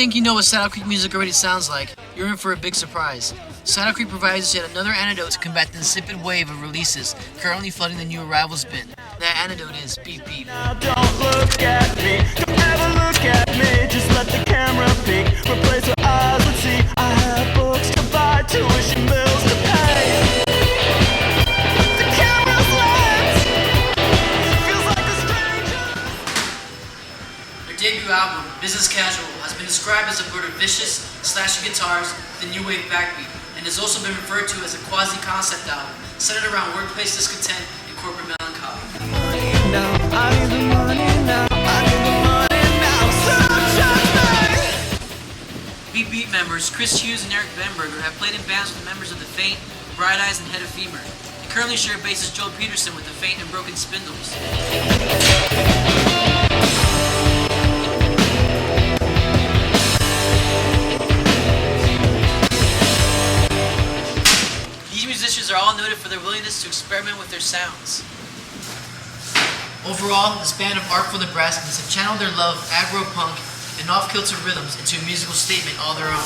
think you know what Saddle Creek music already sounds like, you're in for a big surprise. Saddle Creek provides yet another antidote to combat the insipid wave of releases currently flooding the new arrivals bin. That antidote is beep beep. Now don't look at me, don't ever look at me, just let the camera peek, replace your eyes with see. I have books to buy, tuition bills to pay. The camera's lens feels like a stranger. Their debut album, Business Casual, has been described as a blend of vicious, slashing guitars with a new wave backbeat, and has also been referred to as a quasi-concept album centered around workplace discontent and corporate melancholy. Now, I need the money now, I need the money now, so charge me! Beat Beat members Chris Hughes and Eric Benberger have played in bands with members of The Faint, Bright Eyes, and Head of Femur. They currently share bassist Joel Peterson with The Faint and Broken Spindles. These musicians are all noted for their willingness to experiment with their sounds. Overall, this band of artful Nebraskans have channeled their love of aggro-punk and off-kilter rhythms into a musical statement all their own.